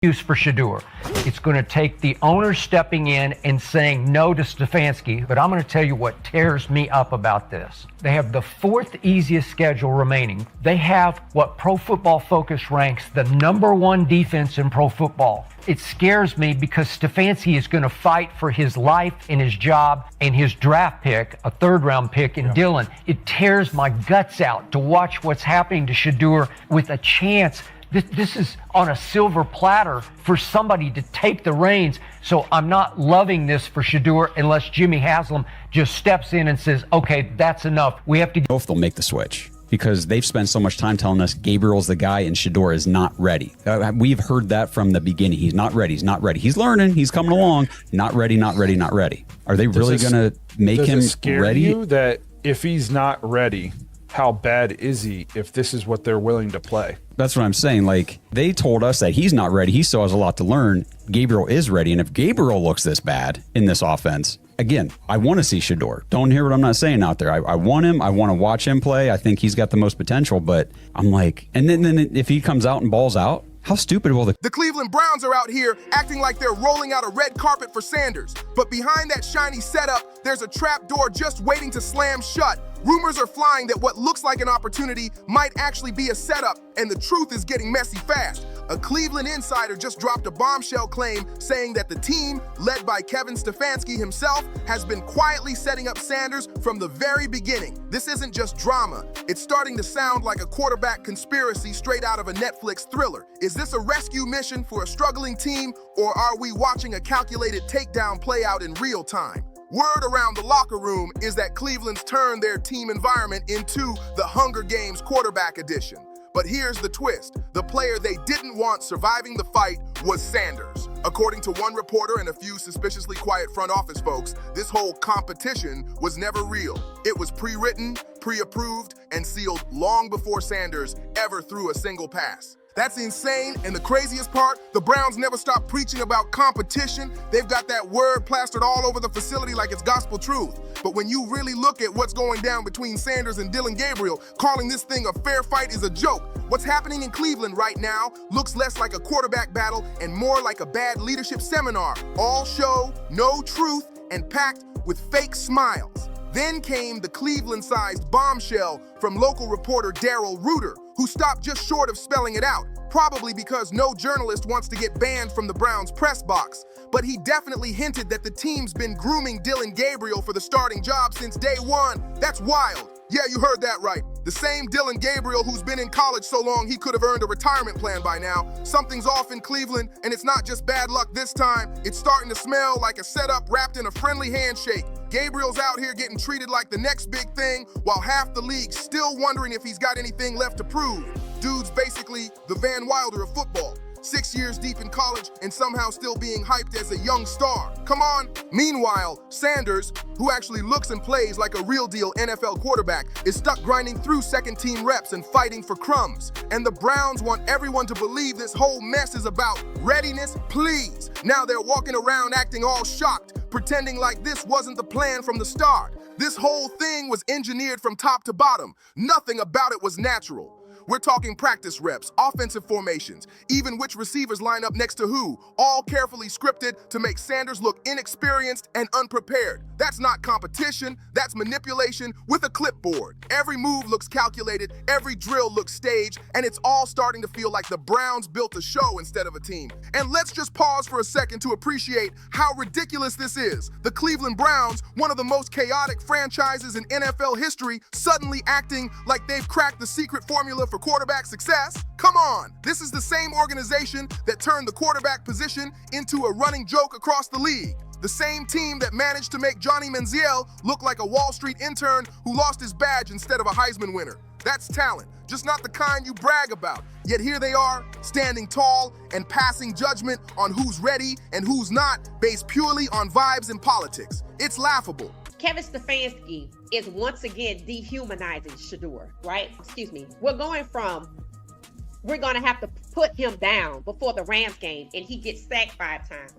use for Shedeur. It's going to take the owner stepping in and saying no to Stefanski, but I'm going to tell you what tears me up about this. They have the fourth easiest schedule remaining. They have what Pro Football Focus ranks the #1 defense in pro football. It scares me because Stefanski is going to fight for his life and his job and his draft pick, a third-round pick in Dillon. It tears my guts out to watch what's happening to Shedeur with a chance. This is on a silver platter for somebody to take the reins. So I'm not loving this for Shedeur unless Jimmy Haslam just steps in and says, okay, that's enough. We have to. Both they'll make the switch because they've spent so much time telling us Gabriel's the guy and Shedeur is not ready. We've heard that from the beginning. He's not ready. He's not ready. He's learning. He's coming along. Not ready, not ready, not ready. Are they really going to make him Does it scare ready? you that if he's not ready, how bad is he if this is what they're willing to play? That's what I'm saying. Like, they told us that he's not ready. He still has a lot to learn. Gabriel is ready. And if Gabriel looks this bad in this offense, again, I want to see Shedeur. Don't hear what I'm not saying out there. I want him. I want to watch him play. I think he's got the most potential. But I'm like, and then if he comes out and balls out, how stupid will The Cleveland Browns are out here acting like they're rolling out a red carpet for Sanders. But behind that shiny setup, there's a trap door just waiting to slam shut. Rumors are flying that what looks like an opportunity might actually be a setup, and the truth is getting messy fast. A Cleveland insider just dropped a bombshell claim saying that the team, led by Kevin Stefanski himself, has been quietly setting up Sanders from the very beginning. This isn't just drama. It's starting to sound like a quarterback conspiracy straight out of a Netflix thriller. Is this a rescue mission for a struggling team, or are we watching a calculated takedown play out in real time? Word around the locker room is that Cleveland's turned their team environment into the Hunger Games quarterback edition. But here's the twist. The player they didn't want surviving the fight was Sanders. According to one reporter and a few suspiciously quiet front office folks, this whole competition was never real. It was pre-written, pre-approved, and sealed long before Sanders ever threw a single pass. That's insane, and the craziest part, the Browns never stop preaching about competition. They've got that word plastered all over the facility like it's gospel truth. But when you really look at what's going down between Sanders and Dillon Gabriel, calling this thing a fair fight is a joke. What's happening in Cleveland right now looks less like a quarterback battle and more like a bad leadership seminar. All show, no truth, and packed with fake smiles. Then came the Cleveland-sized bombshell from local reporter Daryl Reuter, who stopped just short of spelling it out, probably because no journalist wants to get banned from the Browns press box. But he definitely hinted that the team's been grooming Dillon Gabriel for the starting job since day one. That's wild. Yeah, you heard that right. The same Dillon Gabriel who's been in college so long he could have earned a retirement plan by now. Something's off in Cleveland, and it's not just bad luck this time. It's starting to smell like a setup wrapped in a friendly handshake. Gabriel's out here getting treated like the next big thing, while half the league's still wondering if he's got anything left to prove. Dude's basically the Van Wilder of football. 6 years deep in college and somehow still being hyped as a young star. Come on. Meanwhile, Sanders, who actually looks and plays like a real deal NFL quarterback, is stuck grinding through second team reps and fighting for crumbs. And the Browns want everyone to believe this whole mess is about readiness, please. Now they're walking around acting all shocked, pretending like this wasn't the plan from the start. This whole thing was engineered from top to bottom. Nothing about it was natural. We're talking practice reps, offensive formations, even which receivers line up next to who, all carefully scripted to make Sanders look inexperienced and unprepared. That's not competition, that's manipulation with a clipboard. Every move looks calculated, every drill looks staged, and it's all starting to feel like the Browns built a show instead of a team. And let's just pause for a second to appreciate how ridiculous this is. The Cleveland Browns, one of the most chaotic franchises in NFL history, suddenly acting like they've cracked the secret formula for quarterback success? Come on! This is the same organization that turned the quarterback position into a running joke across the league. The same team that managed to make Johnny Manziel look like a Wall Street intern who lost his badge instead of a Heisman winner. That's talent, just not the kind you brag about. Yet here they are, standing tall and passing judgment on who's ready and who's not, based purely on vibes and politics. It's laughable. Kevin Stefanski is once again dehumanizing Shedeur, right? Excuse me. We're going to have to put him down before the Rams game and he gets sacked 5 times.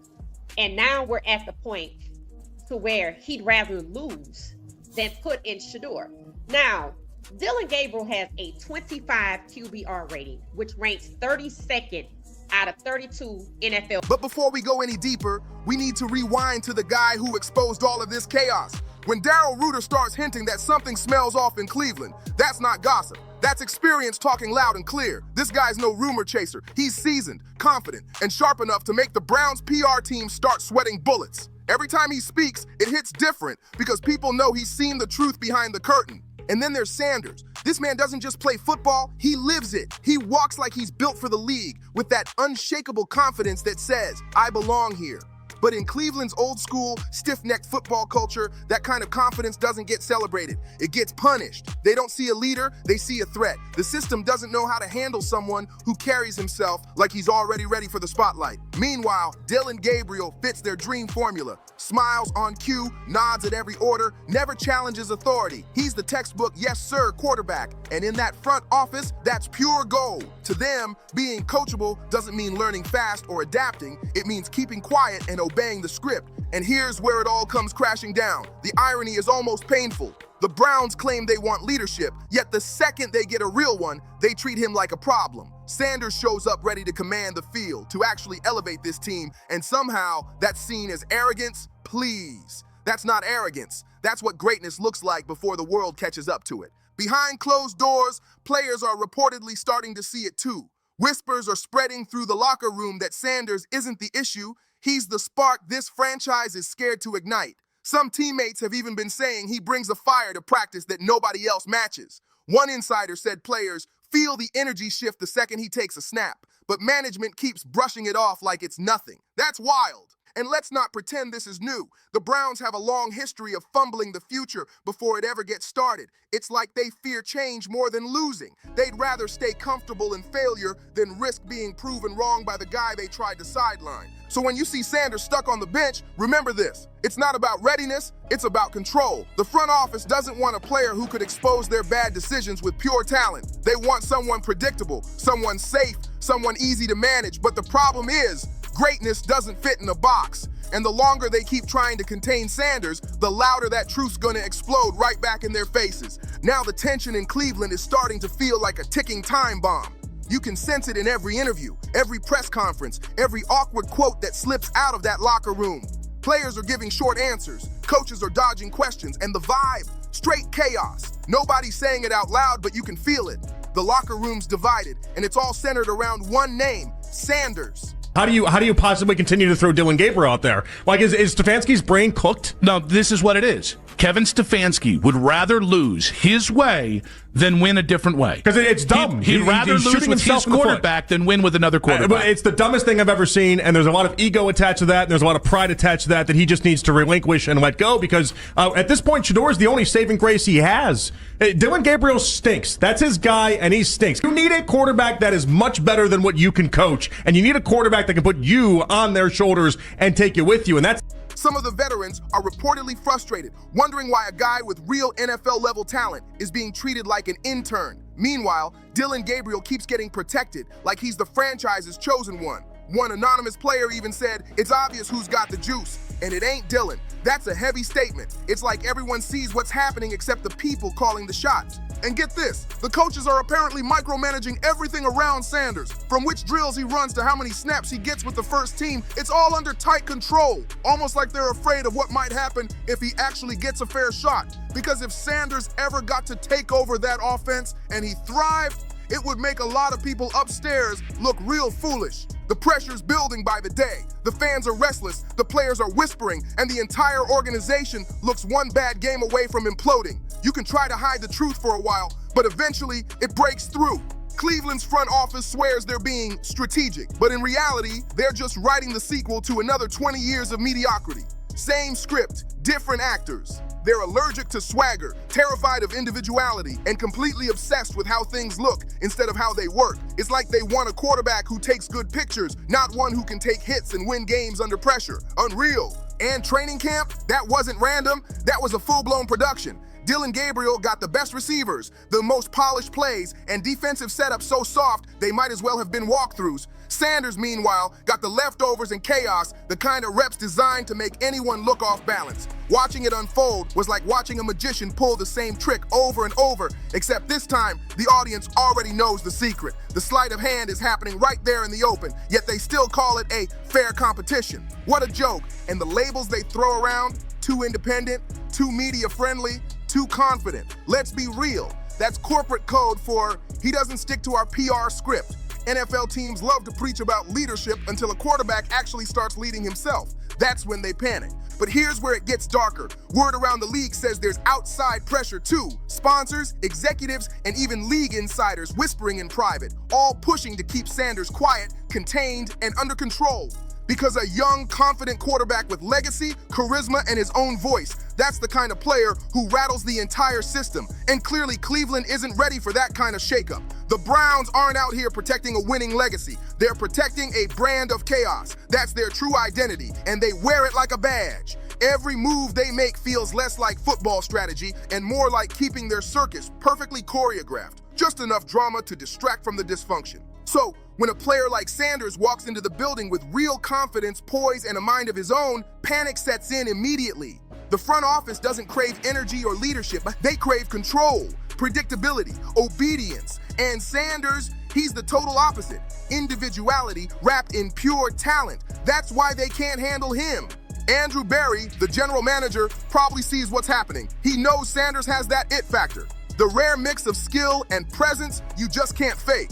And now we're at the point to where he'd rather lose than put in Shedeur. Now, Dillon Gabriel has a 25 QBR rating, which ranks 32nd out of 32 NFL. But before we go any deeper, we need to rewind to the guy who exposed all of this chaos. When Darrell Reuter starts hinting that something smells off in Cleveland, that's not gossip. That's experience talking loud and clear. This guy's no rumor chaser. He's seasoned, confident, and sharp enough to make the Browns PR team start sweating bullets. Every time he speaks, it hits different because people know he's seen the truth behind the curtain. And then there's Sanders. This man doesn't just play football, he lives it. He walks like he's built for the league with that unshakable confidence that says, I belong here. But in Cleveland's old school, stiff-necked football culture, that kind of confidence doesn't get celebrated. It gets punished. They don't see a leader, they see a threat. The system doesn't know how to handle someone who carries himself like he's already ready for the spotlight. Meanwhile, Dillon Gabriel fits their dream formula. Smiles on cue, nods at every order, never challenges authority. He's the textbook yes sir quarterback. And in that front office, that's pure gold. To them, being coachable doesn't mean learning fast or adapting. It means keeping quiet and obeying the script. And here's where it all comes crashing down. The irony is almost painful. The Browns claim they want leadership, yet the second they get a real one, they treat him like a problem. Sanders shows up ready to command the field, to actually elevate this team, and somehow that's seen as arrogance. Please. That's not arrogance. That's what greatness looks like before the world catches up to it. Behind closed doors, players are reportedly starting to see it too. Whispers are spreading through the locker room that Sanders isn't the issue. He's the spark this franchise is scared to ignite. Some teammates have even been saying he brings a fire to practice that nobody else matches. One insider said players feel the energy shift the second he takes a snap, but management keeps brushing it off like it's nothing. That's wild. And let's not pretend this is new. The Browns have a long history of fumbling the future before it ever gets started. It's like they fear change more than losing. They'd rather stay comfortable in failure than risk being proven wrong by the guy they tried to sideline. So when you see Sanders stuck on the bench, remember this. It's not about readiness, it's about control. The front office doesn't want a player who could expose their bad decisions with pure talent. They want someone predictable, someone safe, someone easy to manage. But the problem is, greatness doesn't fit in a box. And the longer they keep trying to contain Sanders, the louder that truth's gonna explode right back in their faces. Now the tension in Cleveland is starting to feel like a ticking time bomb. You can sense it in every interview, every press conference, every awkward quote that slips out of that locker room. Players are giving short answers, coaches are dodging questions, and the vibe, straight chaos. Nobody's saying it out loud, but you can feel it. The locker room's divided, and it's all centered around one name, Sanders. How do you possibly continue to throw Dillon Gabriel out there? Like, is Stefanski's brain cooked? No, this is what it is. Kevin Stefanski would rather lose his way than win a different way. Because it's dumb. He'd rather he's lose shooting with his himself in the foot. quarterback than win with another quarterback. But it's the dumbest thing I've ever seen, and there's a lot of ego attached to that, and there's a lot of pride attached to that he just needs to relinquish and let go, because at this point, Shedeur is the only saving grace he has. Dillon Gabriel stinks. That's his guy, and he stinks. You need a quarterback that is much better than what you can coach, and you need a quarterback that can put you on their shoulders and take you with you, and that's... Some of the veterans are reportedly frustrated, wondering why a guy with real NFL-level talent is being treated like an intern. Meanwhile, Dillon Gabriel keeps getting protected like he's the franchise's chosen one. One anonymous player even said, it's obvious who's got the juice, and it ain't Dillon. That's a heavy statement. It's like everyone sees what's happening except the people calling the shots. And get this, the coaches are apparently micromanaging everything around Sanders. From which drills he runs to how many snaps he gets with the first team, it's all under tight control. Almost like they're afraid of what might happen if he actually gets a fair shot. Because if Sanders ever got to take over that offense and he thrived, it would make a lot of people upstairs look real foolish. The pressure's building by the day. The fans are restless, the players are whispering, and the entire organization looks one bad game away from imploding. You can try to hide the truth for a while, but eventually it breaks through. Cleveland's front office swears they're being strategic, but in reality, they're just writing the sequel to another 20 years of mediocrity. Same script, different actors. They're allergic to swagger, terrified of individuality, and completely obsessed with how things look instead of how they work. It's like they want a quarterback who takes good pictures, not one who can take hits and win games under pressure. Unreal. And training camp, that wasn't random, that was a full-blown production. Dillon Gabriel got the best receivers, the most polished plays, and defensive setups so soft they might as well have been walkthroughs. Sanders, meanwhile, got the leftovers and chaos, the kind of reps designed to make anyone look off balance. Watching it unfold was like watching a magician pull the same trick over and over, except this time, the audience already knows the secret. The sleight of hand is happening right there in the open, yet they still call it a fair competition. What a joke. And the labels they throw around, too independent, too media friendly, too confident. Let's be real. That's corporate code for he doesn't stick to our PR script. NFL teams love to preach about leadership until a quarterback actually starts leading himself. That's when they panic. But here's where it gets darker. Word around the league says there's outside pressure too. Sponsors, executives, and even league insiders whispering in private, all pushing to keep Sanders quiet, contained, and under control. Because a young, confident quarterback with legacy, charisma, and his own voice, that's the kind of player who rattles the entire system. And clearly, Cleveland isn't ready for that kind of shakeup. The Browns aren't out here protecting a winning legacy. They're protecting a brand of chaos. That's their true identity, and they wear it like a badge. Every move they make feels less like football strategy and more like keeping their circus perfectly choreographed. Just enough drama to distract from the dysfunction. So, when a player like Sanders walks into the building with real confidence, poise, and a mind of his own, panic sets in immediately. The front office doesn't crave energy or leadership, but they crave control, predictability, obedience. And Sanders, he's the total opposite. Individuality wrapped in pure talent. That's why they can't handle him. Andrew Berry, the general manager, probably sees what's happening. He knows Sanders has that it factor. The rare mix of skill and presence you just can't fake.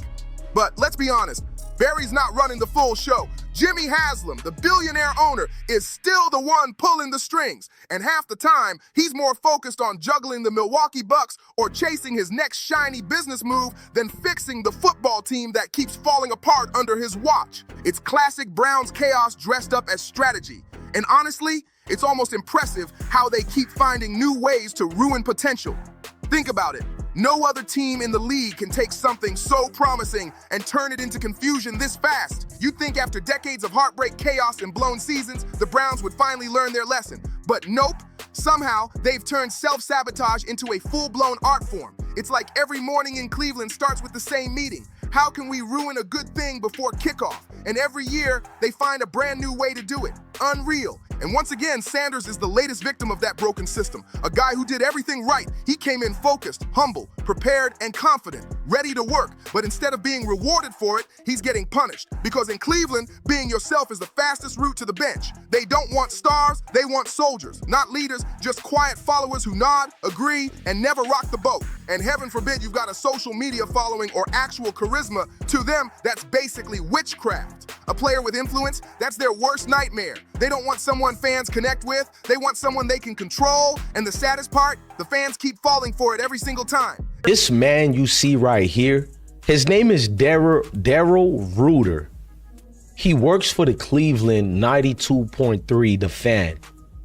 But let's be honest, Barry's not running the full show. Jimmy Haslam, the billionaire owner, is still the one pulling the strings. And half the time, he's more focused on juggling the Milwaukee Bucks or chasing his next shiny business move than fixing the football team that keeps falling apart under his watch. It's classic Browns chaos dressed up as strategy. And honestly, it's almost impressive how they keep finding new ways to ruin potential. Think about it. No other team in the league can take something so promising and turn it into confusion this fast. You'd think after decades of heartbreak, chaos, and blown seasons, the Browns would finally learn their lesson. But nope. Somehow, they've turned self-sabotage into a full-blown art form. It's like every morning in Cleveland starts with the same meeting. How can we ruin a good thing before kickoff? And every year, they find a brand new way to do it. Unreal. And once again, Sanders is the latest victim of that broken system. A guy who did everything right. He came in focused, humble, prepared, and confident, ready to work. But instead of being rewarded for it, he's getting punished. Because in Cleveland, being yourself is the fastest route to the bench. They don't want stars, they want soldiers. Not leaders, just quiet followers who nod, agree, and never rock the boat. And heaven forbid you've got a social media following or actual charisma. To them, that's basically witchcraft. A player with influence, that's their worst nightmare. They don't want someone fans connect with, they want someone they can control, and the saddest part, the fans keep falling for it every single time. This man you see right here, his name is Daryl Ruiter. He works for the Cleveland 92.3 The Fan.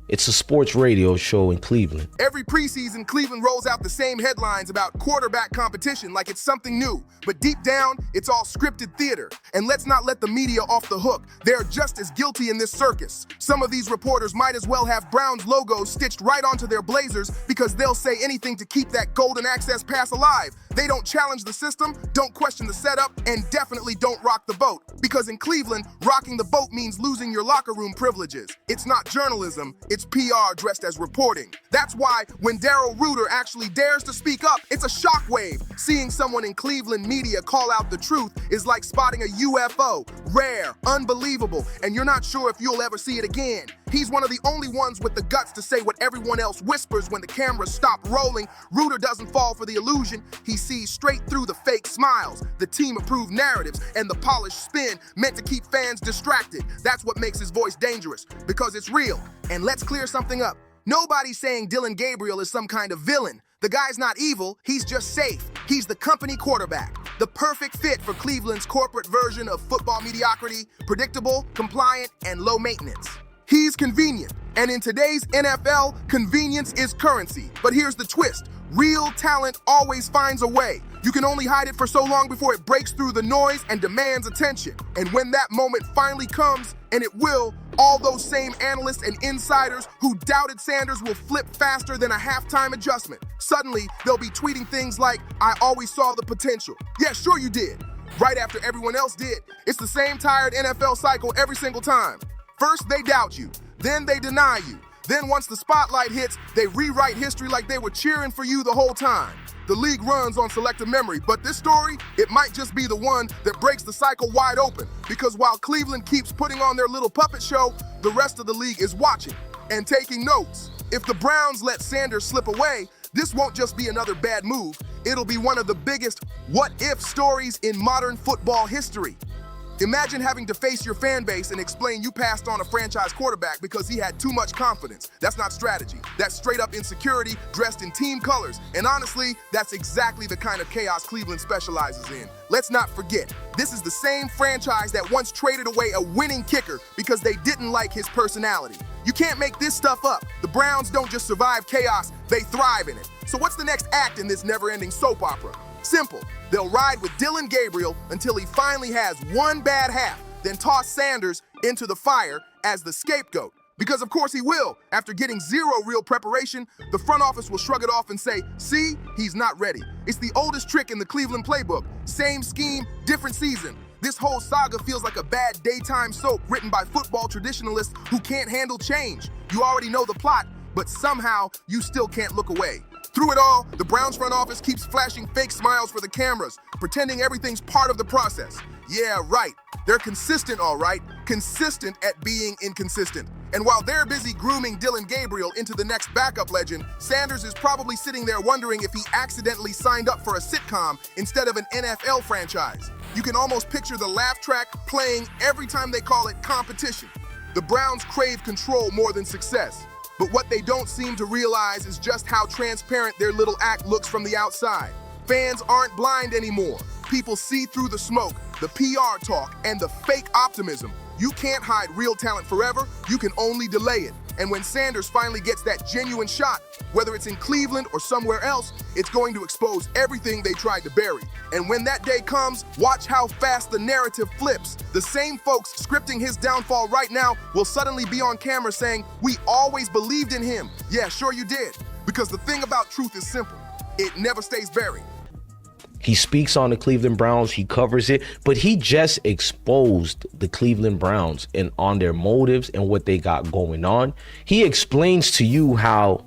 It's a sports radio show in Cleveland. Every preseason, Cleveland rolls out the same headlines about quarterback competition like it's something new. But deep down, it's all scripted theater. And let's not let the media off the hook. They're just as guilty in this circus. Some of these reporters might as well have Browns logos stitched right onto their blazers because they'll say anything to keep that golden access pass alive. They don't challenge the system, don't question the setup, and definitely don't rock the boat. Because in Cleveland, rocking the boat means losing your locker room privileges. It's not journalism, it's PR dressed as reporting. That's why when Daryl Ruiter actually dares to speak up, it's a shockwave. Seeing someone in Cleveland media call out the truth is like spotting a UFO. Rare, unbelievable, and you're not sure if you'll ever see it again. He's one of the only ones with the guts to say what everyone else whispers when the cameras stop rolling. Ruiter doesn't fall for the illusion. He sees straight through the fake smiles, the team-approved narratives, and the polished spin meant to keep fans distracted. That's what makes his voice dangerous, because it's real. And let's clear something up. Nobody's saying Dillon Gabriel is some kind of villain. The guy's not evil, he's just safe. He's the company quarterback, the perfect fit for Cleveland's corporate version of football mediocrity, predictable, compliant, and low maintenance. He's convenient, and in today's NFL, convenience is currency. But here's the twist. Real talent always finds a way. You can only hide it for so long before it breaks through the noise and demands attention. And when that moment finally comes, and it will, all those same analysts and insiders who doubted Sanders will flip faster than a halftime adjustment. Suddenly, they'll be tweeting things like, "I always saw the potential." Yeah, sure you did. Right after everyone else did. It's the same tired NFL cycle every single time. First, they doubt you. Then they deny you. Then once the spotlight hits, they rewrite history like they were cheering for you the whole time. The league runs on selective memory, but this story, it might just be the one that breaks the cycle wide open. Because while Cleveland keeps putting on their little puppet show, the rest of the league is watching and taking notes. If the Browns let Sanders slip away, this won't just be another bad move. It'll be one of the biggest what-if stories in modern football history. Imagine having to face your fan base and explain you passed on a franchise quarterback because he had too much confidence. That's not strategy. That's straight up insecurity dressed in team colors. And honestly, that's exactly the kind of chaos Cleveland specializes in. Let's not forget, this is the same franchise that once traded away a winning kicker because they didn't like his personality. You can't make this stuff up. The Browns don't just survive chaos, they thrive in it. So what's the next act in this never-ending soap opera? Simple. They'll ride with Dillon Gabriel until he finally has one bad half, then toss Sanders into the fire as the scapegoat. Because of course he will. After getting zero real preparation, the front office will shrug it off and say, "See, he's not ready." It's the oldest trick in the Cleveland playbook. Same scheme, different season. This whole saga feels like a bad daytime soap written by football traditionalists who can't handle change. You already know the plot, but somehow you still can't look away. Through it all, the Browns front office keeps flashing fake smiles for the cameras, pretending everything's part of the process. Yeah, right. They're consistent, all right. Consistent at being inconsistent. And while they're busy grooming Dillon Gabriel into the next backup legend, Sanders is probably sitting there wondering if he accidentally signed up for a sitcom instead of an NFL franchise. You can almost picture the laugh track playing every time they call it competition. The Browns crave control more than success. But what they don't seem to realize is just how transparent their little act looks from the outside. Fans aren't blind anymore. People see through the smoke, the PR talk, and the fake optimism. You can't hide real talent forever, you can only delay it. And when Sanders finally gets that genuine shot, whether it's in Cleveland or somewhere else, it's going to expose everything they tried to bury. And when that day comes, watch how fast the narrative flips. The same folks scripting his downfall right now will suddenly be on camera saying, "We always believed in him." Yeah, sure you did. Because the thing about truth is simple. It never stays buried. He speaks on the Cleveland Browns, he covers it, but he just exposed the Cleveland Browns and on their motives and what they got going on. He explains to you how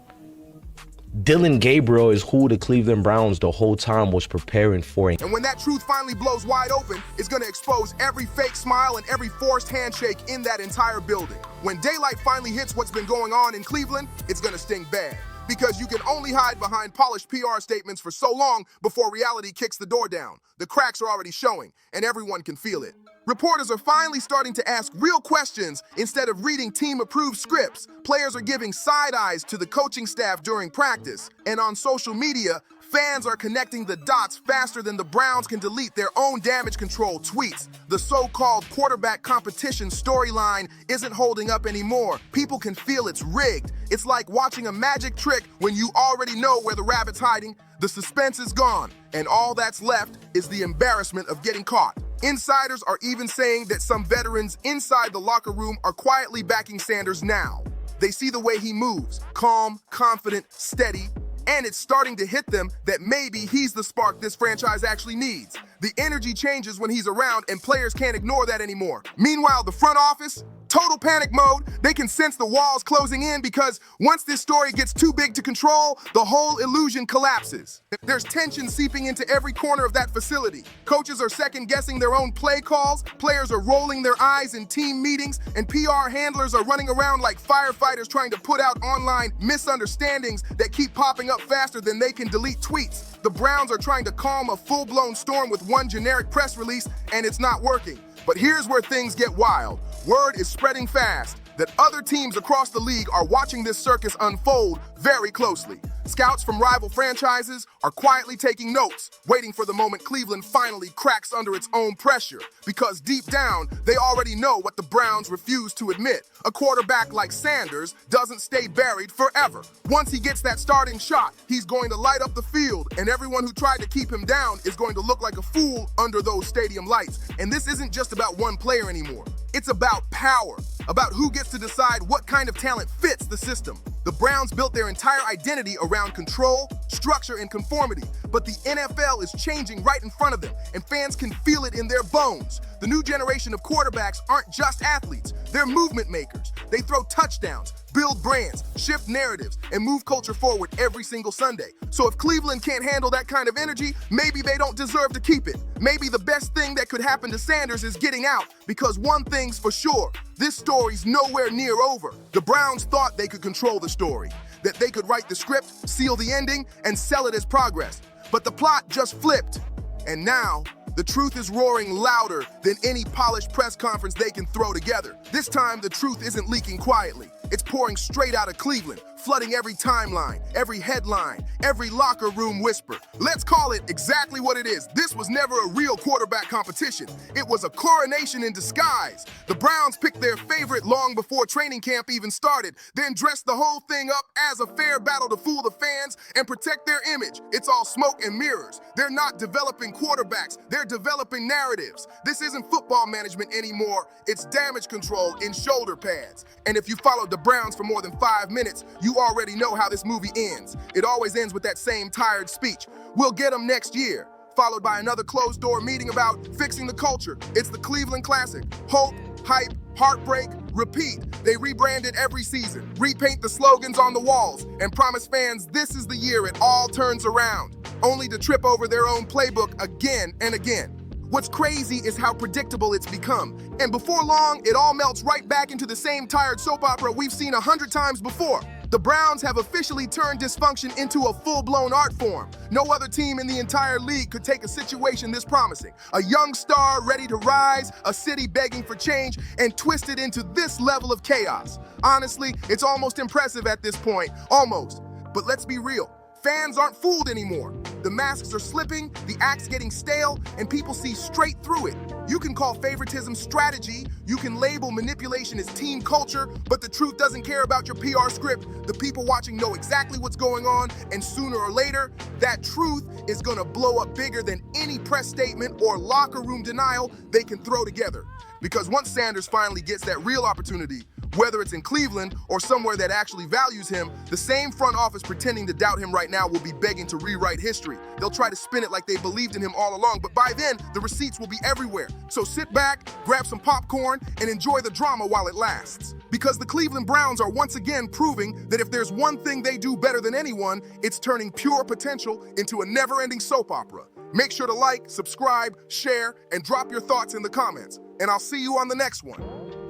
Dillon Gabriel is who the Cleveland Browns the whole time was preparing for. And when that truth finally blows wide open, it's going to expose every fake smile and every forced handshake in that entire building. When daylight finally hits what's been going on in Cleveland, it's going to sting bad. Because you can only hide behind polished PR statements for so long before reality kicks the door down. The cracks are already showing, and everyone can feel it. Reporters are finally starting to ask real questions instead of reading team-approved scripts. Players are giving side eyes to the coaching staff during practice. And on social media, fans are connecting the dots faster than the Browns can delete their own damage control tweets. The so-called quarterback competition storyline isn't holding up anymore. People can feel it's rigged. It's like watching a magic trick when you already know where the rabbit's hiding. The suspense is gone, and all that's left is the embarrassment of getting caught. Insiders are even saying that some veterans inside the locker room are quietly backing Sanders now. They see the way he moves, calm, confident, steady, and it's starting to hit them that maybe he's the spark this franchise actually needs. The energy changes when he's around, and players can't ignore that anymore. Meanwhile, the front office, total panic mode. They can sense the walls closing in because once this story gets too big to control, the whole illusion collapses. There's tension seeping into every corner of that facility. Coaches are second-guessing their own play calls, players are rolling their eyes in team meetings, and PR handlers are running around like firefighters trying to put out online misunderstandings that keep popping up faster than they can delete tweets. The Browns are trying to calm a full-blown storm with one generic press release, and it's not working. But here's where things get wild. Word is spreading fast. that other teams across the league are watching this circus unfold very closely. Scouts from rival franchises are quietly taking notes, waiting for the moment Cleveland finally cracks under its own pressure, because deep down, they already know what the Browns refuse to admit. A quarterback like Sanders doesn't stay buried forever. Once he gets that starting shot, he's going to light up the field, and everyone who tried to keep him down is going to look like a fool under those stadium lights. And this isn't just about one player anymore. It's about power, about who gets to decide what kind of talent fits the system. The Browns built their entire identity around control, structure, and conformity, but the NFL is changing right in front of them, and fans can feel it in their bones. The new generation of quarterbacks aren't just athletes, they're movement makers. They throw touchdowns, build brands, shift narratives, and move culture forward every single Sunday. So if Cleveland can't handle that kind of energy, maybe they don't deserve to keep it. Maybe the best thing that could happen to Sanders is getting out, because one thing's for sure, this story's nowhere near over. The Browns thought they could control the story, that they could write the script, seal the ending, and sell it as progress. But the plot just flipped. And now, the truth is roaring louder than any polished press conference they can throw together. This time, the truth isn't leaking quietly. It's pouring straight out of Cleveland, flooding every timeline, every headline, every locker room whisper. Let's call it exactly what it is. This was never a real quarterback competition. It was a coronation in disguise. The Browns picked their favorite long before training camp even started, then dressed the whole thing up as a fair battle to fool the fans and protect their image. It's all smoke and mirrors. They're not developing quarterbacks, they're developing narratives. This isn't football management anymore. It's damage control in shoulder pads. And if you followed the Browns for more than 5 minutes, you already know how this movie ends. It always ends with that same tired speech. We'll get them next year, followed by another closed-door meeting about fixing the culture. It's the Cleveland Classic. Hope, hype, heartbreak, repeat. They rebrand it every season, repaint the slogans on the walls, and promise fans this is the year it all turns around, only to trip over their own playbook again and again. What's crazy is how predictable it's become. And before long, it all melts right back into the same tired soap opera we've seen 100 times before. The Browns have officially turned dysfunction into a full-blown art form. No other team in the entire league could take a situation this promising. A young star ready to rise, a city begging for change, and twist it into this level of chaos. Honestly, it's almost impressive at this point. Almost. But let's be real. Fans aren't fooled anymore. The masks are slipping, the act's getting stale, and people see straight through it. You can call favoritism strategy, you can label manipulation as team culture, but the truth doesn't care about your PR script. The people watching know exactly what's going on, and sooner or later, that truth is gonna blow up bigger than any press statement or locker room denial they can throw together. Because once Sanders finally gets that real opportunity, whether it's in Cleveland or somewhere that actually values him, the same front office pretending to doubt him right now will be begging to rewrite history. They'll try to spin it like they believed in him all along, but by then, the receipts will be everywhere. So sit back, grab some popcorn, and enjoy the drama while it lasts. Because the Cleveland Browns are once again proving that if there's one thing they do better than anyone, it's turning pure potential into a never-ending soap opera. Make sure to like, subscribe, share, and drop your thoughts in the comments. And I'll see you on the next one.